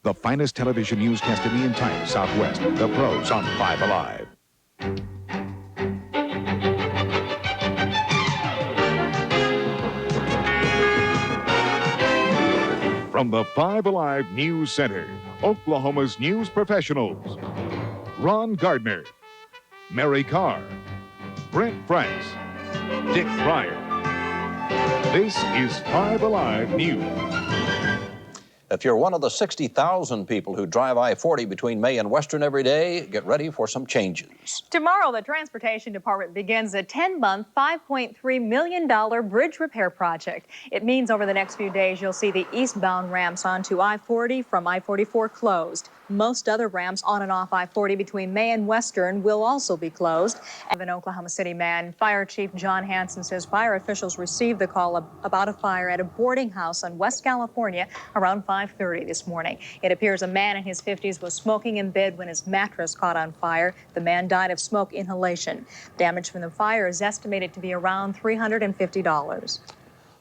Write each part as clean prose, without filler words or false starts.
The finest television newscast in the entire Southwest. The Pros on 5 Alive. From the 5 Alive News Center, Oklahoma's news professionals. Ron Gardner, Mary Carr, Brent Price, Dick Pryor. This is 5 Alive News. If you're one of the 60,000 people who drive I-40 between May and Western every day, get ready for some changes. Tomorrow, the Transportation Department begins a 10-month, $5.3 million bridge repair project. It means over the next few days, you'll see the eastbound ramps onto I-40 from I-44 closed. Most other ramps on and off I-40 between May and Western will also be closed. An Oklahoma City man, Fire Chief John Hansen, says fire officials received the call about a fire at a boarding house in West California around 5:30 this morning. It appears a man in his 50s was smoking in bed when his mattress caught on fire. The man died of smoke inhalation. Damage from the fire is estimated to be around $350.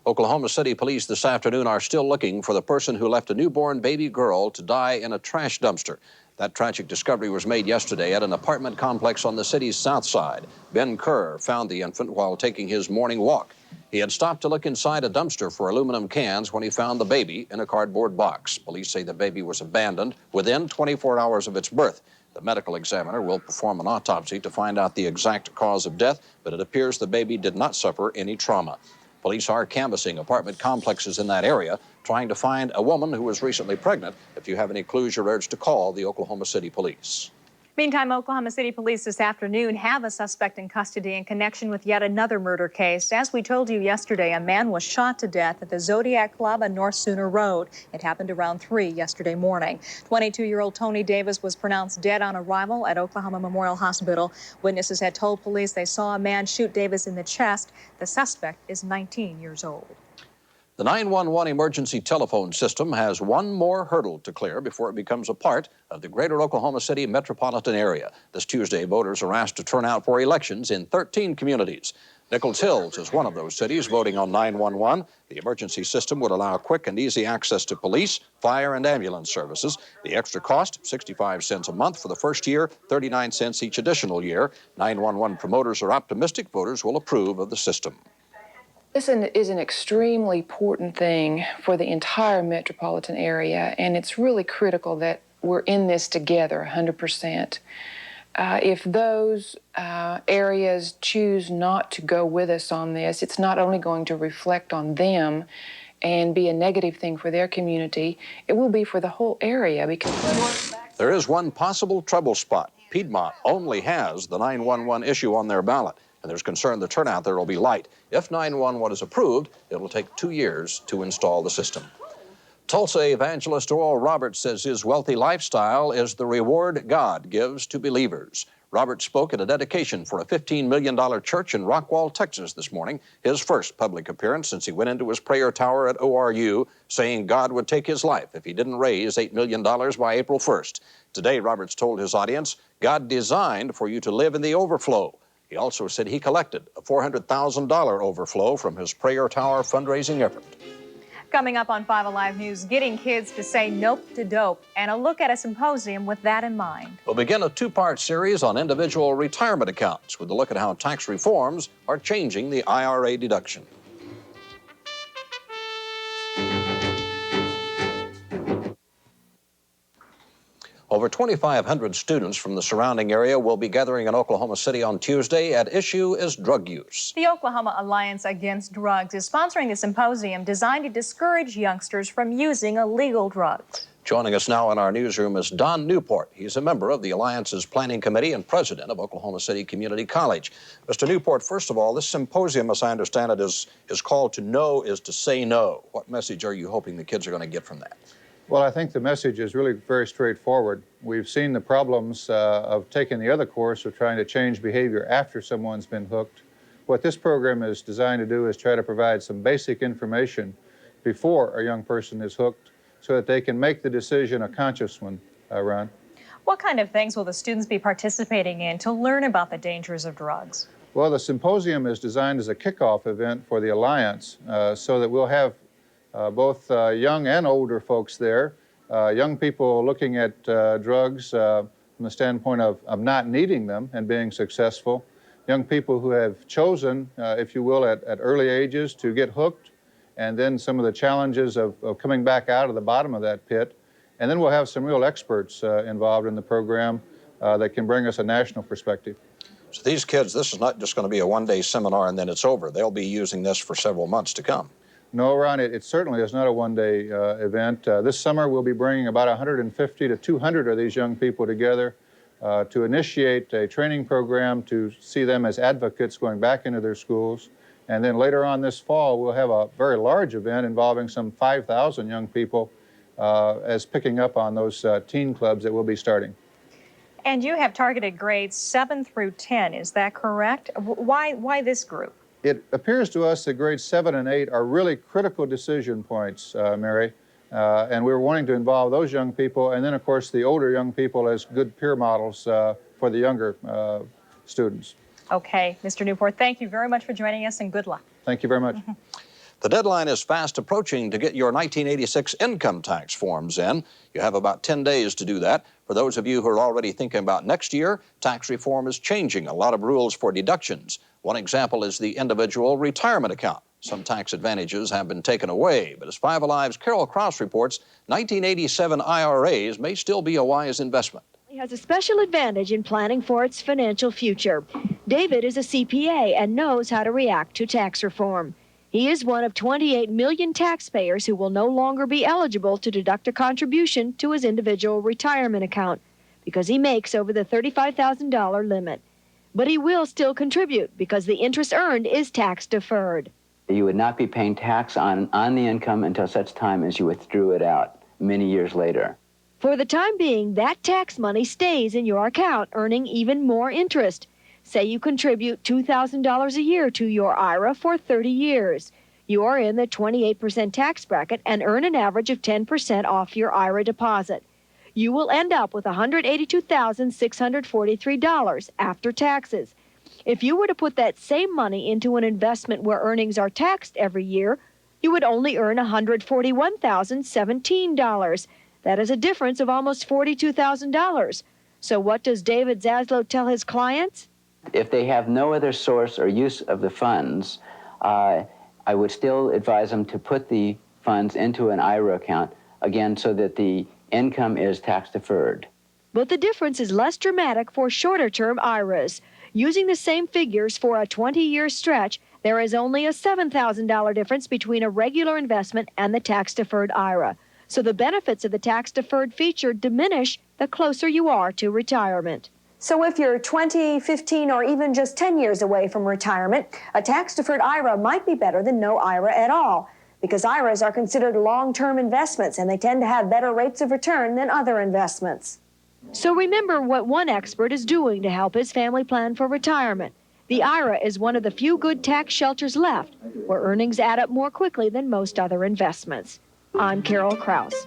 Oklahoma City police this afternoon are still looking for the person who left a newborn baby girl to die in a trash dumpster. That tragic discovery was made yesterday at an apartment complex on the city's south side. Ben Kerr found the infant while taking his morning walk. He had stopped to look inside a dumpster for aluminum cans when he found the baby in a cardboard box. Police say the baby was abandoned within 24 hours of its birth. The medical examiner will perform an autopsy to find out the exact cause of death, but it appears the baby did not suffer any trauma. Police are canvassing apartment complexes in that area, trying to find a woman who was recently pregnant. If you have any clues, you're urged to call the Oklahoma City Police. Meantime, Oklahoma City police this afternoon have a suspect in custody in connection with yet another murder case. As we told you yesterday, a man was shot to death at the Zodiac Club on North Sooner Road. It happened around 3 yesterday morning. 22-year-old Tony Davis was pronounced dead on arrival at Oklahoma Memorial Hospital. Witnesses had told police they saw a man shoot Davis in the chest. The suspect is 19 years old. The 911 emergency telephone system has one more hurdle to clear before it becomes a part of the greater Oklahoma City metropolitan area. This Tuesday, voters are asked to turn out for elections in 13 communities. Nichols Hills is one of those cities voting on 911. The emergency system would allow quick and easy access to police, fire, and ambulance services. The extra cost, 65 cents a month for the first year, 39 cents each additional year. 911 promoters are optimistic voters will approve of the system. This is an extremely important thing for the entire metropolitan area, and it's really critical that we're in this together 100%. If those areas choose not to go with us on this, it's not only going to reflect on them and be a negative thing for their community, it will be for the whole area. Because there is one possible trouble spot. Piedmont only has the 911 issue on their ballot, and there's concern the turnout there will be light. If 911 is approved, it will take 2 years to install the system. Tulsa evangelist Oral Roberts says his wealthy lifestyle is the reward God gives to believers. Roberts spoke at a dedication for a $15 million church in Rockwall, Texas this morning, his first public appearance since he went into his prayer tower at ORU, saying God would take his life if he didn't raise $8 million by April 1st. Today, Roberts told his audience, God designed for you to live in the overflow. He also said he collected a $400,000 overflow from his prayer tower fundraising effort. Coming up on 5 Alive News, getting kids to say nope to dope, and a look at a symposium with that in mind. We'll begin a two-part series on individual retirement accounts with a look at how tax reforms are changing the IRA deduction. Over 2,500 students from the surrounding area will be gathering in Oklahoma City on Tuesday. At issue is drug use. The Oklahoma Alliance Against Drugs is sponsoring the symposium designed to discourage youngsters from using illegal drugs. Joining us now in our newsroom is Don Newport. He's a member of the Alliance's Planning Committee and president of Oklahoma City Community College. Mr. Newport, first of all, this symposium, as I understand it, is called To Know is to Say No. What message are you hoping the kids are going to get from that? Well, I think the message is really very straightforward. We've seen the problems of taking the other course of trying to change behavior after someone's been hooked. What this program is designed to do is try to provide some basic information before a young person is hooked so that they can make the decision, a conscious one, Ron. What kind of things will the students be participating in to learn about the dangers of drugs? Well, the symposium is designed as a kickoff event for the Alliance so that we'll have both young and older folks there young people looking at drugs from the standpoint of not needing them and being successful, young people who have chosen, if you will, at early ages to get hooked, and then some of the challenges of coming back out of the bottom of that pit. And then we'll have some real experts involved in the program that can bring us a national perspective. So these kids, this is not just going to be a one-day seminar and then it's over. They'll be using this for several months to come. No, Ron, it certainly is not a one-day event. This summer we'll be bringing about 150 to 200 of these young people together to initiate a training program to see them as advocates going back into their schools. And then later on this fall, we'll have a very large event involving some 5,000 young people as picking up on those teen clubs that we'll be starting. And you have targeted grades 7 through 10, is that correct? Why this group? It appears to us that grades 7 and 8 are really critical decision points, Mary, and we're wanting to involve those young people, and then, of course, the older young people as good peer models for the younger students. Okay, Mr. Newport, thank you very much for joining us, and good luck. Thank you very much. The deadline is fast approaching to get your 1986 income tax forms in. You have about 10 days to do that. For those of you who are already thinking about next year, tax reform is changing a lot of rules for deductions. One example is the individual retirement account. Some tax advantages have been taken away, but as 5 Alive's Carol Krause reports, 1987 IRAs may still be a wise investment. He has a special advantage in planning for its financial future. David is a CPA and knows how to react to tax reform. He is one of 28 million taxpayers who will no longer be eligible to deduct a contribution to his individual retirement account because he makes over the $35,000 limit. But he will still contribute because the interest earned is tax deferred. You would not be paying tax on the income until such time as you withdrew it out many years later. For the time being, that tax money stays in your account, earning even more interest. Say you contribute $2,000 a year to your IRA for 30 years. You are in the 28% tax bracket and earn an average of 10% off your IRA deposit. You will end up with $182,643 after taxes. If you were to put that same money into an investment where earnings are taxed every year, you would only earn $141,017. That is a difference of almost $42,000. So what does David Zaslow tell his clients? If they have no other source or use of the funds, I would still advise them to put the funds into an IRA account, again, so that the income is tax deferred. But the difference is less dramatic for shorter-term IRAs. Using the same figures for a 20-year stretch, there is only a $7,000 difference between a regular investment and the tax-deferred IRA. So the benefits of the tax-deferred feature diminish the closer you are to retirement. So if you're 20, 15, or even just 10 years away from retirement, a tax-deferred IRA might be better than no IRA at all, because IRAs are considered long-term investments and they tend to have better rates of return than other investments. So remember what one expert is doing to help his family plan for retirement. The IRA is one of the few good tax shelters left, where earnings add up more quickly than most other investments. I'm Carol Krause.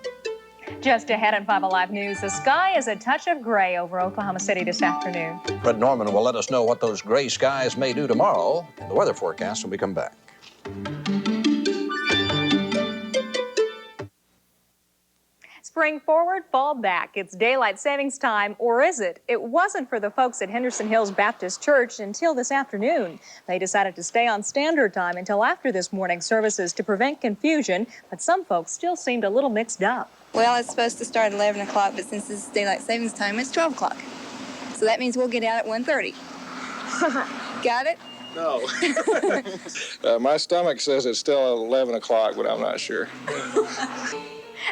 Just ahead at 5 Alive News, the sky is a touch of gray over Oklahoma City this afternoon. Fred Norman will let us know what those gray skies may do tomorrow in the weather forecast when we come back. Spring forward, fall back. It's daylight savings time, or is it? It wasn't for the folks at Henderson Hills Baptist Church until this afternoon. They decided to stay on standard time until after this morning's services to prevent confusion, but some folks still seemed a little mixed up. Well, it's supposed to start at 11 o'clock, but since this is daylight savings time, it's 12 o'clock. So that means we'll get out at 1:30. Got it? No. My stomach says it's still 11 o'clock, but I'm not sure.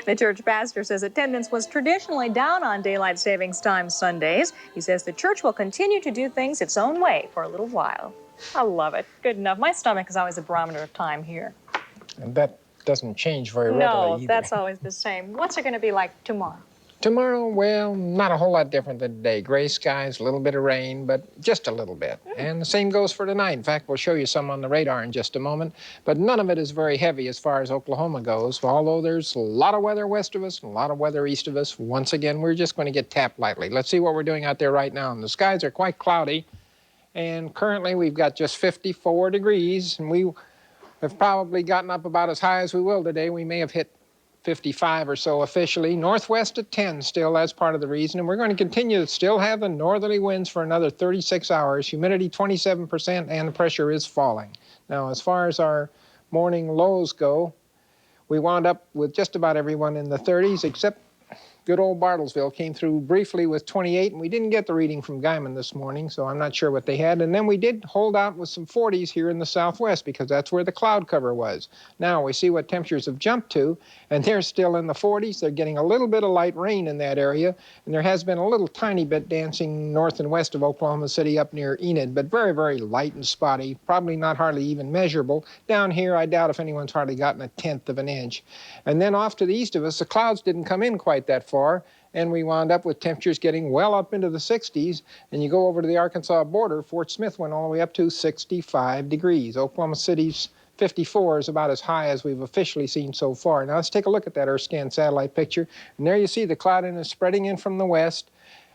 The church pastor says attendance was traditionally down on daylight savings time Sundays. He says the church will continue to do things its own way for a little while. I love it. Good enough. My stomach is always a barometer of time here. And that doesn't change very readily either. No, that's always the same. What's it going to be like tomorrow? Tomorrow, well, not a whole lot different than today. Gray skies, a little bit of rain, but just a little bit. And the same goes for tonight. In fact, we'll show you some on the radar in just a moment. But none of it is very heavy as far as Oklahoma goes, although there's a lot of weather west of us and a lot of weather east of us. Once again, we're just going to get tapped lightly. Let's see what we're doing out there right now. And the skies are quite cloudy. And currently, we've got just 54 degrees. And we have probably gotten up about as high as we will today. We may have hit 55 or so officially. Northwest at 10 still, that's part of the reason. And we're going to continue to still have the northerly winds for another 36 hours. Humidity 27% and the pressure is falling. Now, as far as our morning lows go, we wound up with just about everyone in the 30s except good old Bartlesville came through briefly with 28, and we didn't get the reading from Guyman this morning, so I'm not sure what they had. And then we did hold out with some 40s here in the southwest because that's where the cloud cover was. Now we see what temperatures have jumped to, and they're still in the 40s. They're getting a little bit of light rain in that area, and there has been a little tiny bit dancing north and west of Oklahoma City up near Enid, but very, very light and spotty, probably not hardly even measurable. Down here, I doubt if anyone's hardly gotten 1/10 of an inch. And then off to the east of us, the clouds didn't come in quite that far, and we wound up with temperatures getting well up into the 60s. And you go over to the Arkansas border, Fort Smith went all the way up to 65 degrees. Oklahoma City's 54 is about as high as we've officially seen so far. Now let's take a look at that Earth-scan satellite picture. And there you see the cloudiness spreading in from the west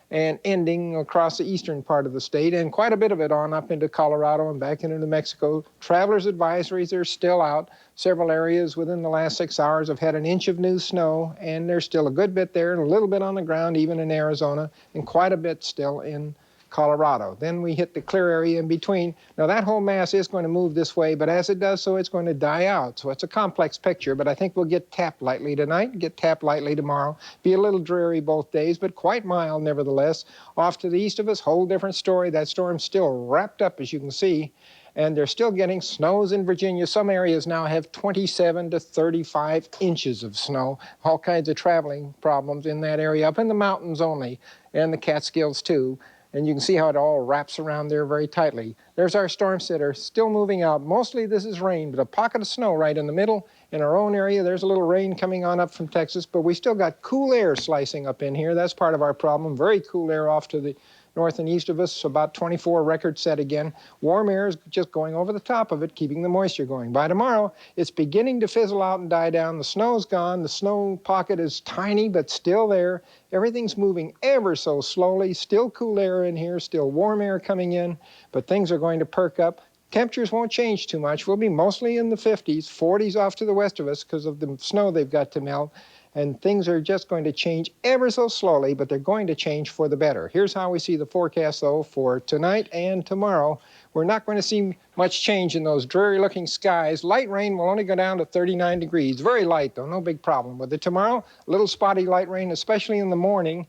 and ending across the eastern part of the state, and quite a bit of it on up into Colorado and back into New Mexico. Travelers advisories are still out. Several areas within the last 6 hours have had an inch of new snow, and there's still a good bit there and a little bit on the ground, even in Arizona, and quite a bit still in Colorado. Then we hit the clear area in between. Now that whole mass is going to move this way, but as it does so, it's going to die out. So it's a complex picture, but I think we'll get tapped lightly tonight, get tapped lightly tomorrow. Be a little dreary both days, but quite mild nevertheless. Off to the east of us, whole different story. That storm's still wrapped up, as you can see, and they're still getting snows in Virginia. Some areas now have 27 to 35 inches of snow. All kinds of traveling problems in that area, up in the mountains only, and the Catskills too. And you can see how it all wraps around there very tightly. There's our storm center still moving out. Mostly this is rain, but a pocket of snow right in the middle. In our own area, there's a little rain coming on up from Texas, but we still got cool air slicing up in here. That's part of our problem. Very cool air off to the north and east of us, about 24 record set again. Warm air is just going over the top of it, keeping the moisture going. By tomorrow, it's beginning to fizzle out and die down. The snow's gone. The snow pocket is tiny, but still there. Everything's moving ever so slowly. Still cool air in here, still warm air coming in, but things are going to perk up. Temperatures won't change too much. We'll be mostly in the 50s, 40s off to the west of us because of the snow they've got to melt. And things are just going to change ever so slowly, but they're going to change for the better. Here's how we see the forecast, though, for tonight and tomorrow. We're not going to see much change in those dreary-looking skies. Light rain will only go down to 39 degrees. Very light, though, no big problem with it. Tomorrow, a little spotty light rain, especially in the morning.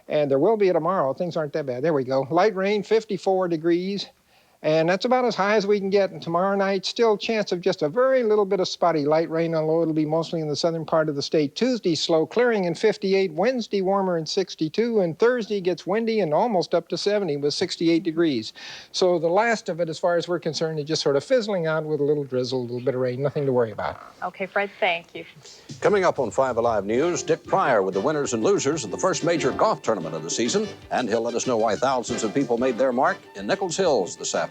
And there will be tomorrow. Things aren't that bad. There we go. Light rain, 54 degrees. And that's about as high as we can get. And tomorrow night, still a chance of just a very little bit of spotty light rain, although it'll be mostly in the southern part of the state. Tuesday, slow clearing in 58. Wednesday, warmer in 62. And Thursday gets windy and almost up to 70 with 68 degrees. So the last of it, as far as we're concerned, is just sort of fizzling out with a little drizzle, a little bit of rain. Nothing to worry about. Okay, Fred, thank you. Coming up on 5 Alive News, Dick Pryor with the winners and losers of the first major golf tournament of the season, and he'll let us know why thousands of people made their mark in Nichols Hills this afternoon.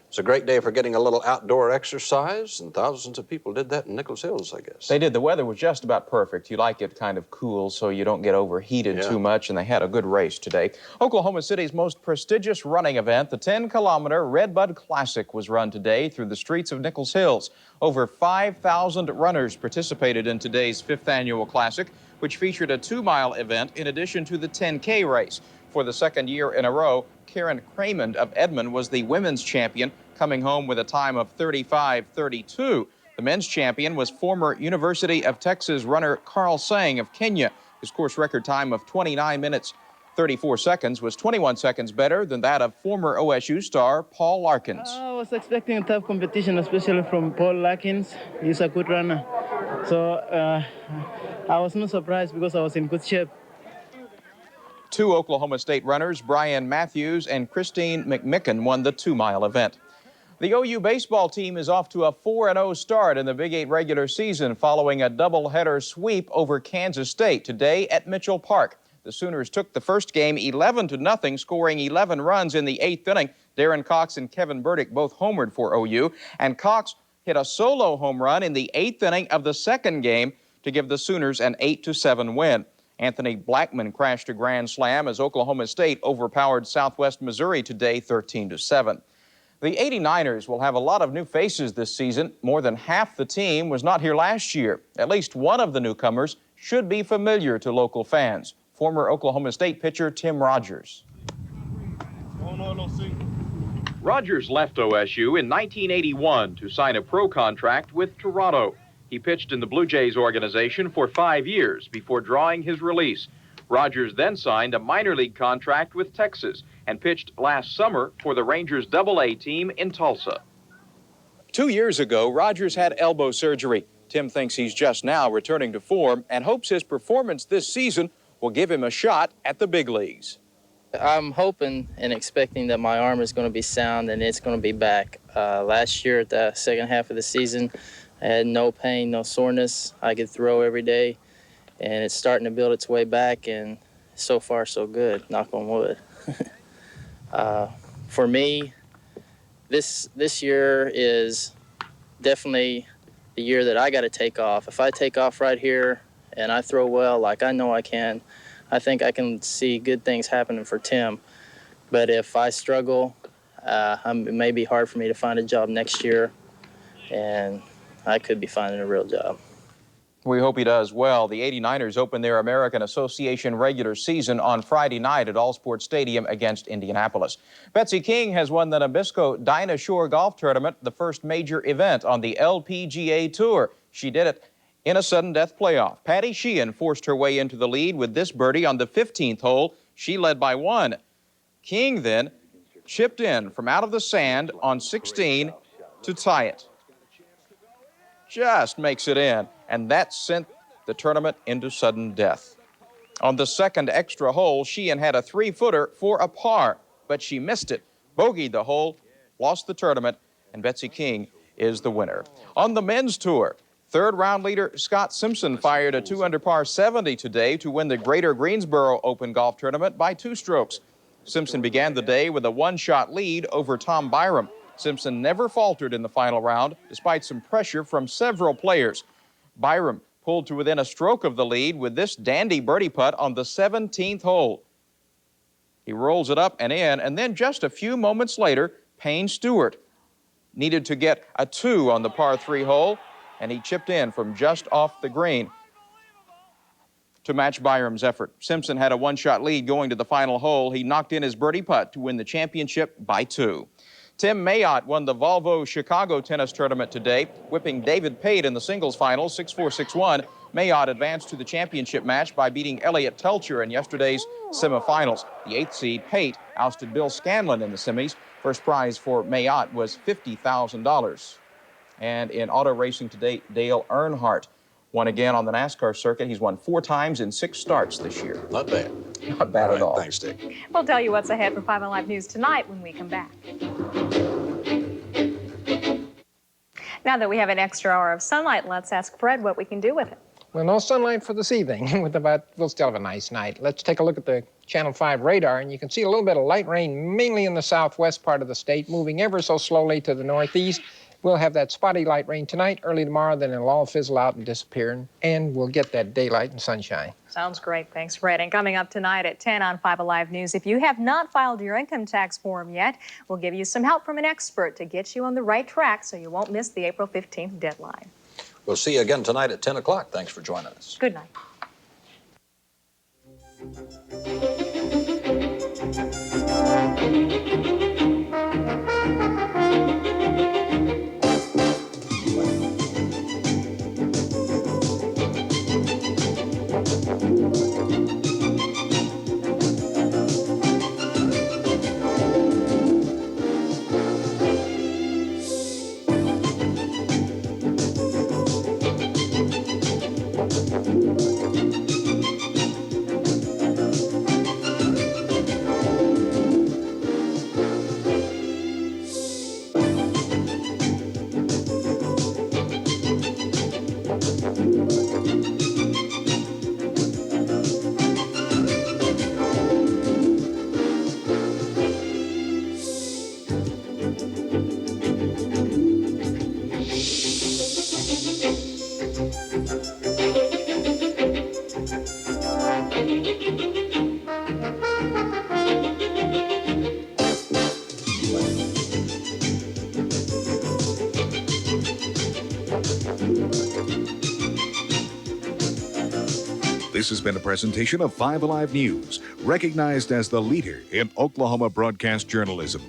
It's a great day for getting a little outdoor exercise, and thousands of people did that in Nichols Hills, I guess. They did. The weather was just about perfect. You like it kind of cool so you don't get overheated too much, and they had a good race today. Oklahoma City's most prestigious running event, the 10-kilometer Redbud Classic, was run today through the streets of Nichols Hills. Over 5,000 runners participated in today's 5th annual Classic, which featured a 2-mile event in addition to the 10K race. For the second year in a row, Karen Cramond of Edmond was the women's champion, coming home with a time of 35:32. The men's champion was former University of Texas runner Carl Sang of Kenya. His course record time of 29 minutes 34 seconds was 21 seconds better than that of former OSU star Paul Larkins. I was expecting a tough competition, especially from Paul Larkins. He's a good runner. So I was not surprised because I was in good shape. 2 Oklahoma State runners, Brian Matthews and Christine McMicken, won the 2-mile event. The OU baseball team is off to a 4-0 start in the Big 8 regular season following a doubleheader sweep over Kansas State today at Mitchell Park. The Sooners took the first game 11-0, scoring 11 runs in the 8th inning. Darren Cox and Kevin Burdick both homered for OU, and Cox hit a solo home run in the 8th inning of the second game to give the Sooners an 8-7 win. Anthony Blackman crashed a grand slam as Oklahoma State overpowered Southwest Missouri today 13-7. The 89ers will have a lot of new faces this season. More than half the team was not here last year. At least one of the newcomers should be familiar to local fans. Former Oklahoma State pitcher Tim Rogers. Rogers left OSU in 1981 to sign a pro contract with Toronto. He pitched in the Blue Jays organization for 5 years before drawing his release. Rogers then signed a minor league contract with Texas and pitched last summer for the Rangers AA team in Tulsa. 2 years ago, Rogers had elbow surgery. Tim thinks he's just now returning to form and hopes his performance this season will give him a shot at the big leagues. I'm hoping and expecting that my arm is going to be sound and it's going to be back. Last year at the second half of the season, I had no pain, no soreness. I could throw every day, and it's starting to build its way back, and so far so good, knock on wood. For me, this year is definitely the year that I got to take off. If I take off right here and I throw well like I know I can, I think I can see good things happening for Tim. But if I struggle, it may be hard for me to find a job next year, and I could be finding a real job. We hope he does well. The 89ers open their American Association regular season on Friday night at All Sports Stadium against Indianapolis. Betsy King has won the Nabisco Dinah Shore Golf Tournament, the first major event on the LPGA Tour. She did it in a sudden death playoff. Patty Sheehan forced her way into the lead with this birdie on the 15th hole. She led by 1. King then chipped in from out of the sand on 16 to tie it. Just makes it in, and that sent the tournament into sudden death. On the second extra hole, Sheehan had a 3-footer for a par, but she missed it, bogeyed the hole, lost the tournament, and Betsy King is the winner. On the men's tour, third-round leader Scott Simpson fired a 2-under par 70 today to win the Greater Greensboro Open Golf Tournament by 2 strokes. Simpson began the day with a 1-shot lead over Tom Byram. Simpson never faltered in the final round, despite some pressure from several players. Byram pulled to within a stroke of the lead with this dandy birdie putt on the 17th hole. He rolls it up and in, and then just a few moments later, Payne Stewart needed to get a 2 on the par 3 hole, and he chipped in from just off the green to match Byram's effort. Simpson had a 1-shot lead going to the final hole. He knocked in his birdie putt to win the championship by 2. Tim Mayotte won the Volvo Chicago tennis tournament today, whipping David Pate in the singles finals 6-4, 6-1. Mayotte advanced to the championship match by beating Elliot Telcher in yesterday's semifinals. The 8th seed, Pate, ousted Bill Scanlon in the semis. First prize for Mayotte was $50,000. And in auto racing today, Dale Earnhardt won again on the NASCAR circuit. He's won 4 times in 6 starts this year. Not bad. Not bad at all. Thanks, Dick. We'll tell you what's ahead for 5 Alive News tonight when we come back. Now that we have an extra hour of sunlight, let's ask Fred what we can do with it. Well, no sunlight for this evening, we'll still have a nice night. Let's take a look at the Channel 5 radar, and you can see a little bit of light rain, mainly in the southwest part of the state, moving ever so slowly to the northeast. We'll have that spotty light rain tonight, early tomorrow, then it'll all fizzle out and disappear, and we'll get that daylight and sunshine. Sounds great. Thanks, Fred. And coming up tonight at 10 on 5 Alive News, if you have not filed your income tax form yet, we'll give you some help from an expert to get you on the right track so you won't miss the April 15th deadline. We'll see you again tonight at 10 o'clock. Thanks for joining us. Good night. This has been a presentation of 5 Alive News, recognized as the leader in Oklahoma broadcast journalism.